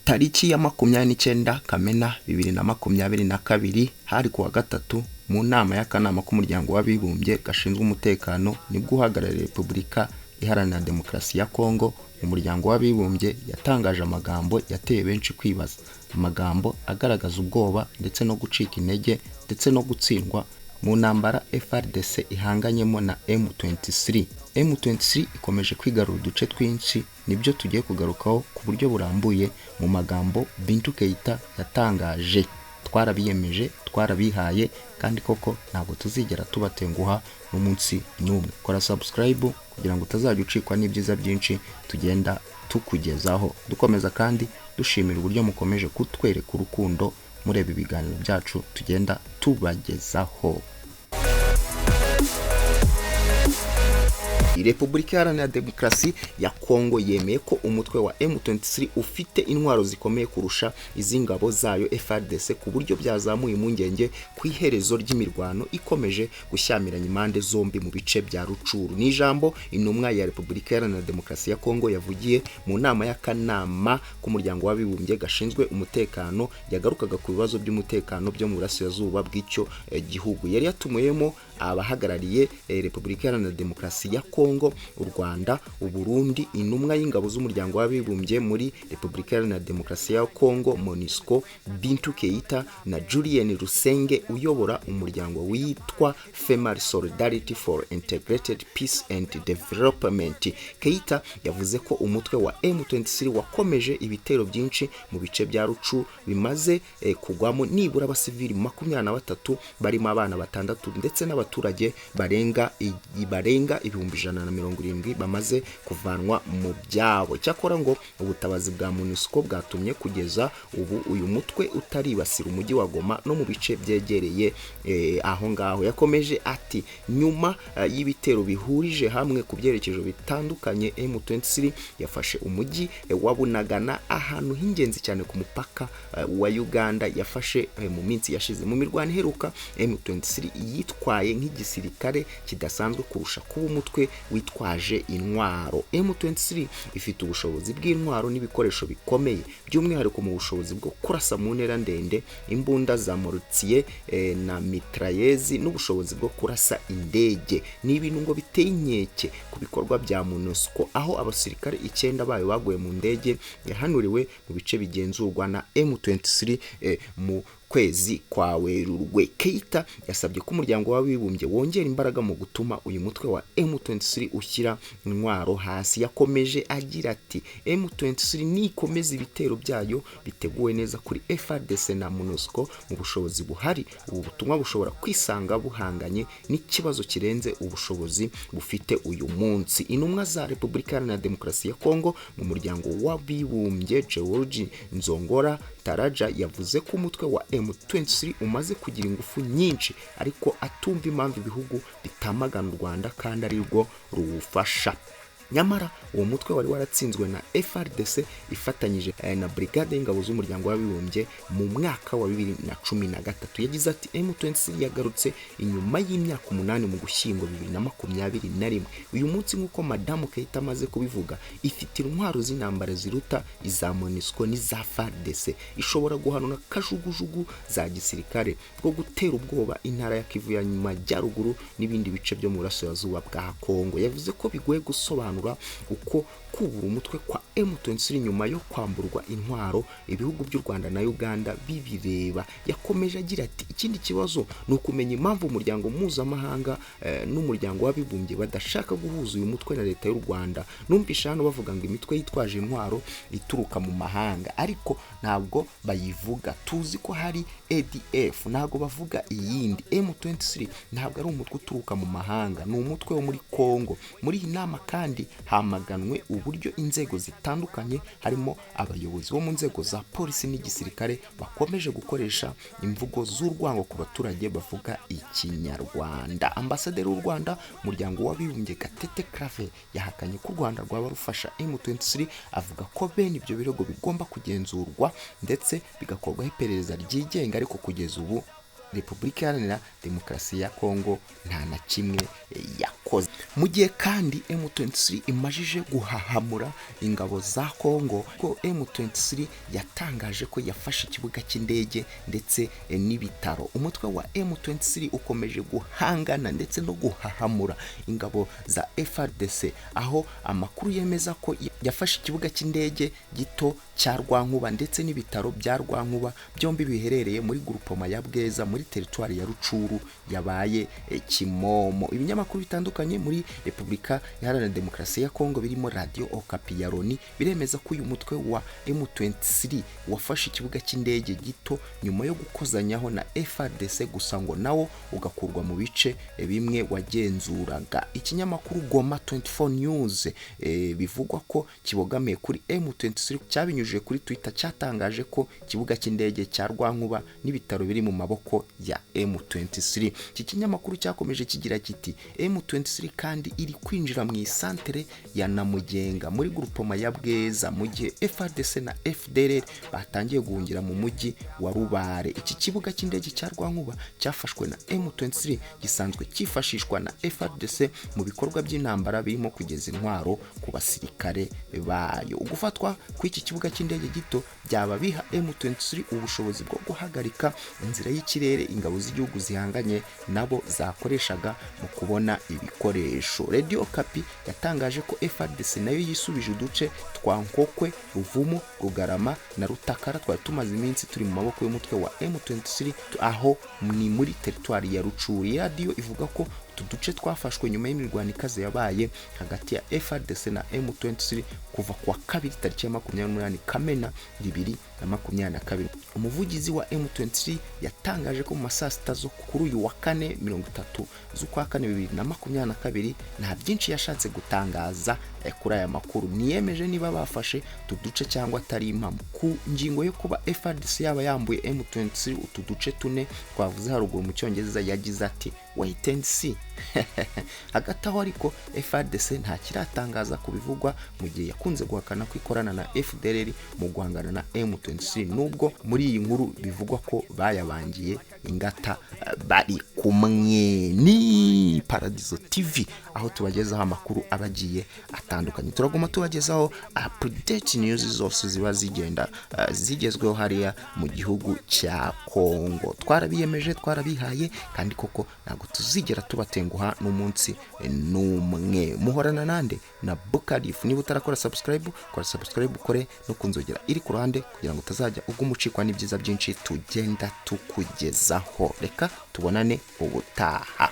Tariki ya 29 Kamena 2022 hari kuwa gatatu mu nama y'akanama k'umuryango w'abibumbye gashinzwe umutekano nibwo uhagarariye Repubulika Iharanira Demokarasi ya Congo mu muryango w'abibumbye yatangaje amagambo yateye benshi kwibaza, amagambo agaragaza ubwoba ndetse no gucika intege ndetse no gutsindwa mu ntambara FARDC ihanganyemo na M23. M23 ikomeje kwigarura uduce twinshi, nibyo tugiye kugarukaho ku buryo burambuye mu magambo Bintu Keita yatangaje. Twarabiyemeje, twarabihaye, kandi koko ntabwo tuzigera tubatenguha n'umunsi n'umwe. Kora subscribe kugira ngo utazajya ucikwa n'ibyiza byinshi tugenda tukugezaho. Dukomeza kandi dushimira uburyo mukomeje kutwereka urukundo mureba ibiganiro byacu tugenda tubagezaho. Repubulika Iharanira Demokarasi ya Congo yemeye ko umutwe wa M23 ufite intwaro zikomeye kurusha izingabo zayo FARDC ku buryo byazamuye impungenge ku iherezo ry'imirwano ikomeje gushyamiranya impande zombi mu bice bya Rucuru. Ni ijambo intumwa ya Repubulika Iharanira Demokarasi ya Congo yavugiye mu nama y'akanama k'umuryango w'abibumbye gashinzwe umutekano yagarukaga ku bibazo by'umutekano byo mu burasirazuba bw'icyo gihugu. Yari yatumuyemo abahagarariye Repubulika Iharanira Demokarasi ya Congo, u Rwanda, u Burundi, intumwa y'ingabo z'umuryango w'abibumbye muri Repubulika Iharanira Demokarasi ya Congo MONUSCO, Bintu Keita na Julien Rusenge uyobora umuryango witwa Female Solidarity for Integrated Peace and Development. Keita yavuze ko umutwe wa M23 wakomeje ibitero byinshi mu bice bya Rucu bimaze kugwamo nibura abasivili 23 barimo abana batandatu ndetse n'abaturage barenga 170 bamaze kuvanwa mu byabo. Cyakora ngo ubutabazi bwa MONUSCO bwatumye kugeza ubu uyu mutwe utaribasira umujyi wa Goma no mu bice byegereye aho ngaho. Yakomeje ati nyuma y'ibitero bihurije hamwe ku byerekezo bitandukanye, M23 yafashe umujyi wa Bunagana, ahantu h'ingenzi cyane ku mupaka wa Uganda yafashe mu minsi yashize. Mu mirwano iheruka M23 yitwaye nk'igisirikare kidasanzwe kurusha kuba umutwe witwaje intwaro. M23 ifite ubushobozi bw'intwaro n'ibikoresho bikomeye, by'umwihariko mu bushobozi bwo kurasa mu ntera ndende, imbunda za mortier na mitrailleuses n'ubushobozi bwo kurasa indege. Ni ibintu ngo biteye inkeke ku bikorwa bya MONUSCO, aho abasirikare 9 bayo baguye mu ndege yahanuriwe mu bice bigenzurwa na M23 mu kwezi kwa Werurwe. Keita yasabye ko umuryango w'abibumbye wongera imbaraga mu gutuma uyu mutwe wa M23 ushyira intwaro hasi. Yakomeje agira ati M23 nikomeza ibitero byayo biteguwe neza kuri FARDC na MONUSCO mu bushobozi buhari, ubu butumwa bushobora kwisanga buhanganye n'ikibazo kirenze ubushobozi bufite uyu munsi. Intumwa za Repubulika Iharanira Demokarasi ya Congo mu muryango w'abibumbye George Nzongora Taraja yavuze ko umutwe wa M23 umaze kugira ingufu nyinshi, ariko atumva impamvu ibihugu bitamagana u Rwanda kandi ari rwo ruwufasha. Nyamara uwo mutwe wari waratsinzwe na FARDC ifatanyije na brigade y'ingabo z'umuryango w'abibumbye mu mwaka wa 2013. Yagize ati M23 yagarutse inyuma y'imyaka 8 mu gushyingo 2021. Uyu munsi nk'uko Madamu Keita amaze kubivuga, ifite intwaro z'intambara ziruta iza MONUSCO n'iza FARDC, ishobora guhanura kajugujugu za gisirikare bwo gutera ubwoba intara ya Kivu ya Majyaruguru n'ibindi bice byo mu burasirazuba bwa Congo. Yavuze ko bigoye gusobanura uko kubura umutwe kwa M23 nyuma yo kwamburwa intwaro ibihugu by'u Rwanda na Uganda bibireba. Yakomeje agira ati ikindi kibazo ni ukumenya impamvu umuryango mpuzamahanga n'umuryango w'abibumbye badashaka guhuza uyu mutwe na leta y'u Rwanda. Numvisha hano bavuga ngo imitwe yitwaje intwaro ituruka mu mahanga, ariko ntabwo bayivuga. Tuzi ko hari ADF, ntabwo bavuga iyindi. M23 ntabwo ari umutwe uturuka mu mahanga, ni umutwe wo muri Congo. Muri iyi nama kandi hamaganwe uburyo inzego zitandukanye harimo abayobozi bo mu nzego za polisi n'igisirikare bakomeje gukoresha imvugo z'urwango ku baturage bavuga ikinyarwanda. Ambasaderi w'u Rwanda umuryango w'abibumbye Gatete Claver yahakanye ko u Rwanda rwaba rufasha M23, avuga ko bene ibyo birego bigomba kugenzurwa ndetse bigakorwaho iperereza ryigenga, ariko kugeza ubu Repubulika Iharanira Demokarasi ya Congo nta na kimwe yakoze. Mu gihe kandi M23 imajije guhahamura ingabo za Congo, ko M23 yatangaje ko yafashe ikibuga cy'indege ndetse n'ibitaro. Umutwe wa M23 ukomeje guhangana ndetse no guhahamura ingabo za FARDC, aho amakuru yemeza ko yafashe ikibuga cy'indege gito cya Rwankuba ndetse n'ibitaro bya Rwankuba, byombi biherereye muri groupement ya Bweza muri teritwari ya Rucuru yabaye Kimomo. Ibinyamakuru bitandukanye muri Repubulika Iharanira Demokarasi ya Congo birimo Radio Okapi ya Loni biremeza ko uyu mutwe wa M23 wafashe ikibuga cy'indege gito nyuma yo gukozanyaho na FARDC, gusa ngo nawo ugakurwa mu bice bimwe wagenzuraga. Ikinyamakuru Goma 24 News bivugwa ko kibogamiye kuri M23 cyabinyujije kuri Twitter cyatangaje ko ikibuga cy'indege cya Rwankuba n'ibitaro biri mu maboko ya M23. Iki kinyamakuru cyakomeje kigira kiti M23 kandi iri kwinjira mu isantere ya Namugenga muri groupement ya Bweza, mu gihe FARDC na FDLR batangiye guhungira mu mujyi wa Rubare. Iki kibuga cy'indege cya Rwankuba cyafashwe na M23 gisanzwe cyifashishwa na FARDC mu bikorwa by'intambara birimo kugeza intwaro ku basirikare bayo. Ugufatwa kw'iki kibuga cy'indege gito byaba biha M23 ubushobozi bwo guhagarika inzira y'ikirere ingabo z'igihugu zihanganye nabo zakoreshaga mu kubona ibikoresho. Radio Okapi yatangaje ko FARDC nayo yisubije uduce twa Nkokwe, Ruvumu, Rugarama na Rutakara twari tumaze iminsi turi mu maboko y'umutwe wa M23, aho ni muri teritwari ya Rucuru. Radio ivuga ko uduce twafashwe nyuma y'imirwano ikaze yabaye hagati ya FARDC na M23 kuva kwa kabiri tariki ya 28 Kamena 2022. Umuvugizi wa M23 yatangaje ko mu masaa 6 zo kuri uyu wa kane 30 z'ukwa kane 2022 nta byinshi yashatse gutangaza kuri aya makuru. Niyemeje niba bafashe tuduce cyangwa atari impamo. Ku ngingo yo kuba FARDC yaba yambuye M23 utuduce tune twavuze haruguru mu Cyongereza, yagize ati wait and see. Hagati aho ariko FARDC nta kiratangaza kubivugwa, mu gihe yakunze guhakana ko ikorana na FDLR mu guhangana na M23, nubwo muri iyi nkuru bivugwa ko bayabangiye ingata bari kumwe. Ni Paradizo TV aho tubagezaho amakuru abagiye atandukanye. Turagoma tubagezaho update news zose ziba zigenda zigezweho hariya mu gihugu cya Congo. Twarabiyemeje, twarabihaye, kandi koko ntabwo tuzigera tubatenguha n'umunsi n'umwe. Muhorana nande na Bukarifu. Niba utarakora subscribe, kora subscribe, ukore no kunzogera iri ku ruhande kugira ngo utazajya ugumucikwa n'ibyiza byinshi tugenda tukugezaho. Reka tubonane ubutaha.